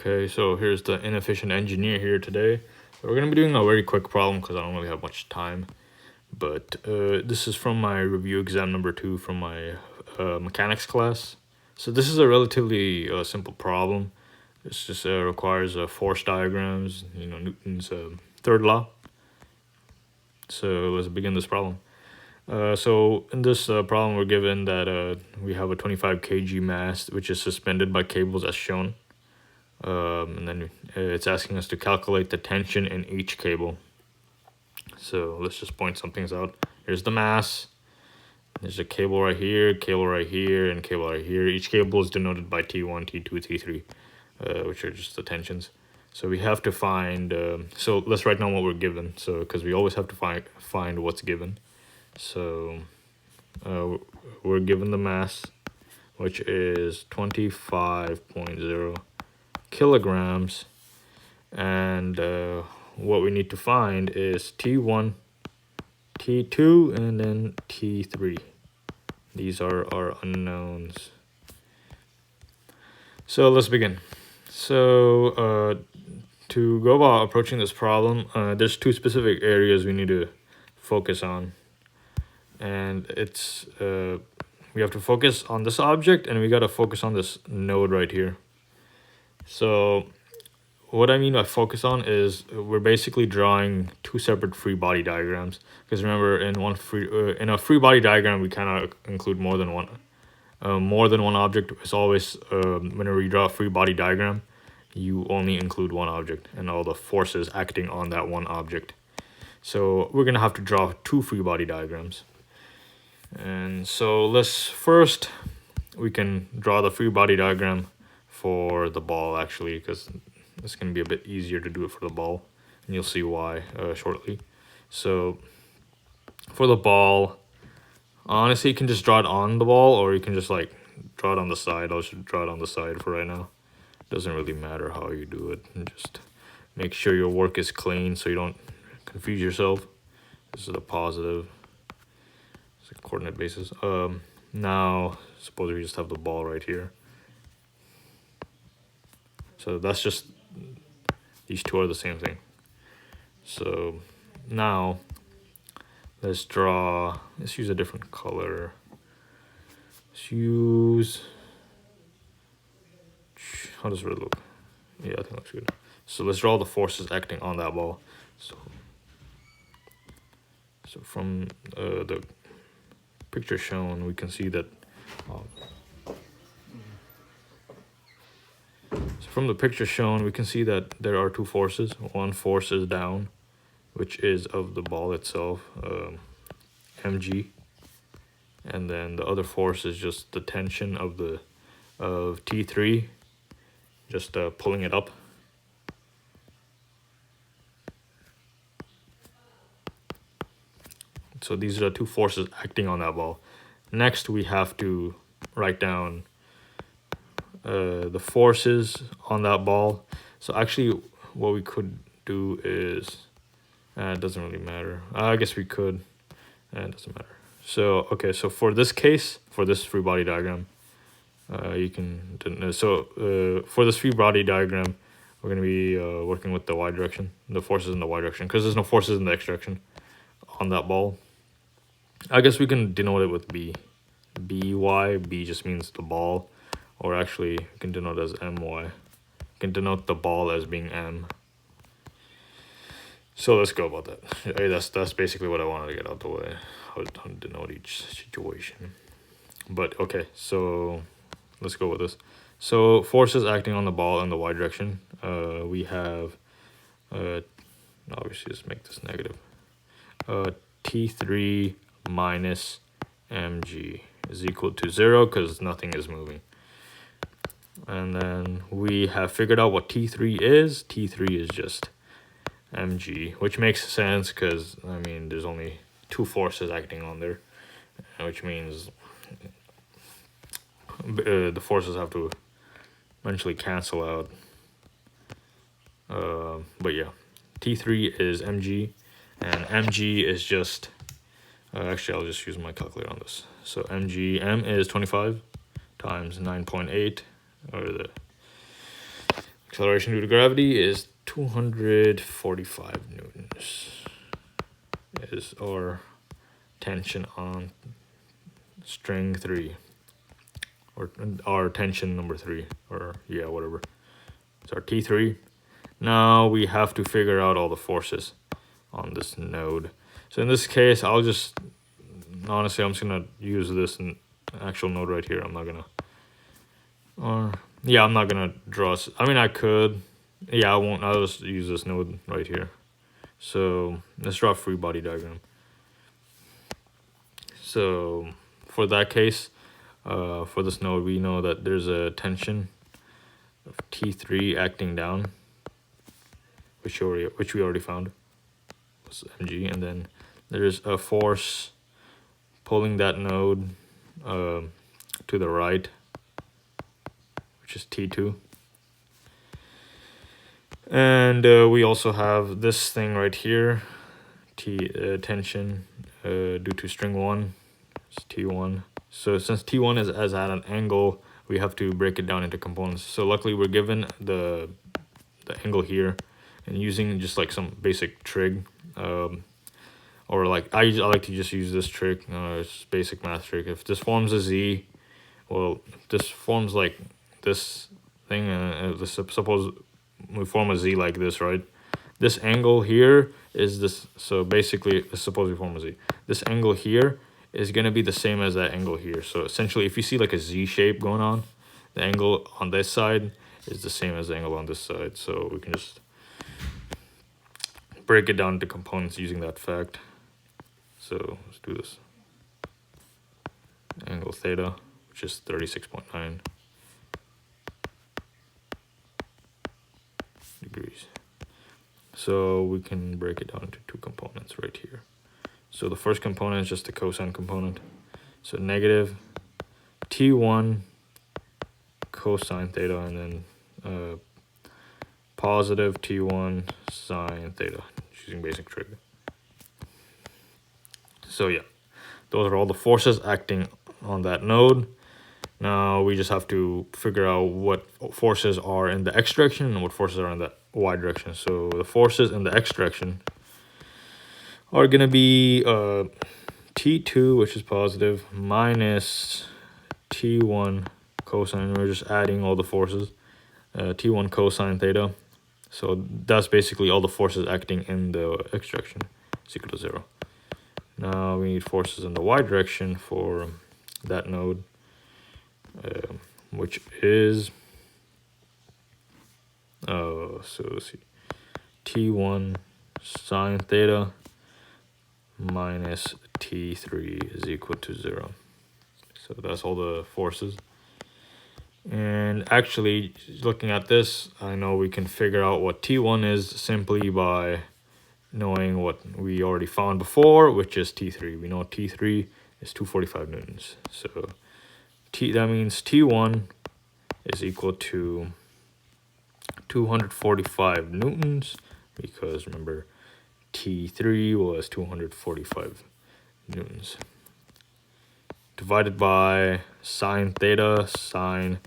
Okay, so here's the inefficient engineer here today. We're going to be doing a very quick problem because I don't really have much time. But this is from my review exam number 2 from my mechanics class. So this is a relatively simple problem. This just requires force diagrams, Newton's third law. So let's begin this problem. So in this problem, we're given that we have a 25 kg mass, which is suspended by cables as shown. And then it's asking us to calculate the tension in each cable. So let's just point some things out. Here's the mass. There's a cable right here, and cable right here. Each cable is denoted by T1, T2, T3, which are just the tensions. So we have to find, so let's write down what we're given. So, because we always have to find what's given. So we're given the mass, which is 25.0 kilograms, and what we need to find is T1, T2, and then T3. These are our unknowns. So let's begin. So to go about approaching this problem, there's 2 specific areas we need to focus on, and it's we have to focus on this object, and we got to focus on this node right here. So what I mean by focus on is we're basically drawing 2 separate free body diagrams. Because remember, in a free body diagram, we cannot include more than one object. It's always whenever you draw a free body diagram, you only include one object and all the forces acting on that one object. So we're gonna have to draw 2 free body diagrams. And so we can draw the free body diagram for the ball, actually, because it's going to be a bit easier to do it for the ball, and you'll see why shortly. So for the ball, honestly, you can just draw it on the ball, or you can just like draw it on the side. I'll just draw it on the side for right now. Doesn't really matter how you do it, and just make sure your work is clean so you don't confuse yourself. This is a positive. It's a coordinate basis. Now suppose we just have the ball right here. So that's just, these 2 are the same thing. So now let's use a different color. How does it look? Yeah, I think it looks good. So let's draw the forces acting on that ball. So from the picture shown, we can see that there are 2 forces. One force is down, which is of the ball itself, mg, and then the other force is just the tension of T3, just pulling it up. So these are the 2 forces acting on that ball. Next, we have to write down the forces on that ball. So actually, what we could do is, it doesn't really matter. I guess we could. It doesn't matter. So okay, so for this case, for this free body diagram, for this free body diagram, we're going to be working with the y direction, the forces in the y direction, because there's no forces in the x direction on that ball. I guess we can denote it with b. by. B just means the ball, or actually we can denote it as my. We can denote the ball as being m. So let's go about that. That's basically what I wanted to get out the way, how to denote each situation. But okay, so let's go with this. So forces acting on the ball in the y direction, we have, obviously just make this negative, T3 minus mg is equal to 0 because nothing is moving. And then we have figured out what T3 is. T3 is just mg, which makes sense because, I mean, there's only 2 forces acting on there, which means the forces have to eventually cancel out. But yeah, T3 is mg, and mg is just, actually I'll just use my calculator on this. So m is 25 times 9.8, or acceleration due to gravity is 245 newtons. Is our tension on string 3, or our tension number 3, or yeah, whatever. It's our T3. Now we have to figure out all the forces on this node. So in this case, I'm just gonna use this actual node right here. I'm not gonna draw. I mean, I could. Yeah, I won't. I'll just use this node right here. So let's draw a free body diagram. So for that case, for this node, we know that there's a tension of T3 acting down, which we already found was mg, and then there's a force pulling that node to the right, which is T2. And we also have this thing right here, tension due to string 1, it's T1. So since T1 is at an angle, we have to break it down into components. So luckily we're given the angle here, and using just like some basic trig, or like I like to just use this trick. It's basic math trick. If this forms a z, well, if this forms like this thing, suppose we form a z like this, right? This angle here is this. So basically, suppose we form a z. This angle here is gonna be the same as that angle here. So essentially, if you see like a z shape going on, the angle on this side is the same as the angle on this side. So we can just break it down into components using that fact. So let's do this. Angle theta, which is 36.9 degrees. So we can break it down into two components right here. So the first component is just the cosine component. So negative T1 cosine theta, and then positive T1 sine theta, using basic trig. So yeah, those are all the forces acting on that node. Now we just have to figure out what forces are in the x direction and what forces are in the y direction. So the forces in the x direction are going to be T2, which is positive, minus T1 cosine. We're just adding all the forces. T1 cosine theta. So that's basically all the forces acting in the x direction is equal to 0. Now we need forces in the y direction for that node, which is, so let's see, T1 sine theta minus T3 is equal to 0. So that's all the forces. And actually, looking at this, I know we can figure out what T1 is simply by knowing what we already found before, which is T3. We know T3 is 245 newtons. So that means T1 is equal to 245 newtons, because remember, T3 was 245 newtons. Divided by sine theta. Sine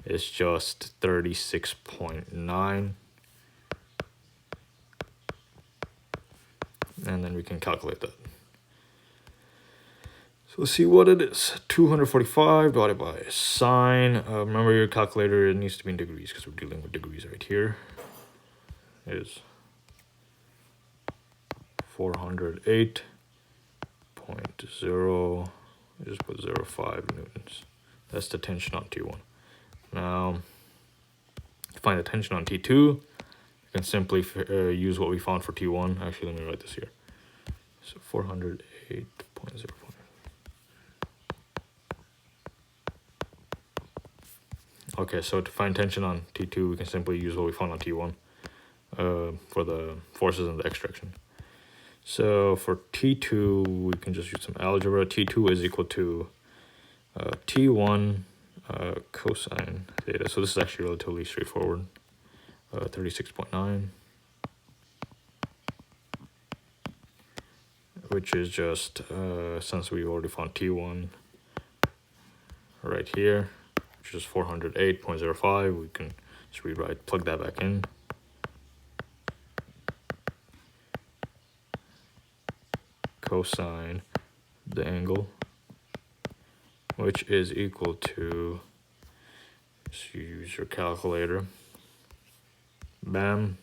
is just 36.9. And then we can calculate that. So let's see what it is. 245 divided by sine. Remember, your calculator, it needs to be in degrees because we're dealing with degrees right here. Is 408.0. Just put 0.5 newtons. That's the tension on T1. Now, to find the tension on T2, you can simply use what we found for T1. Actually, let me write this here. So 408.05. Okay, so to find tension on T2, we can simply use what we found on T1 for the forces in the x direction. So for T2, we can just use some algebra. T2 is equal to T1 cosine theta. So this is actually relatively straightforward. 36.9, which is just, since we already found T1 right here, which is 408.05, we can Just rewrite, plug that back in. Cosine the angle, which is equal to, just use your calculator, bam,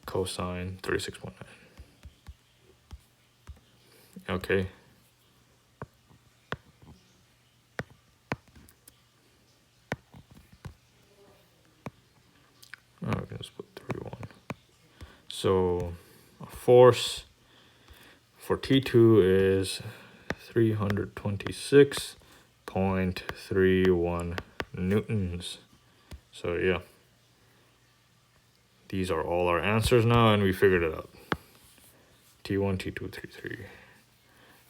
cosine 36.9. Okay. Oh, we can just put 3, 1. So force for T2 is 326.31 newtons. So yeah, these are all our answers now, and we figured it out. T1, T2, T3.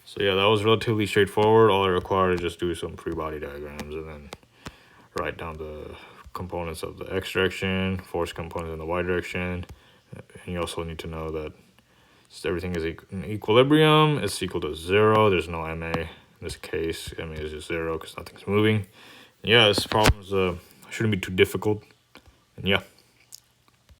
So yeah, that was relatively straightforward. All I required is just do some free body diagrams and then write down the components of the x direction, force components in the y direction. And you also need to know that everything is in equilibrium. It's equal to 0. There's no MA in this case. MA is just 0 because nothing's moving. Yeah, this problem shouldn't be too difficult. And yeah.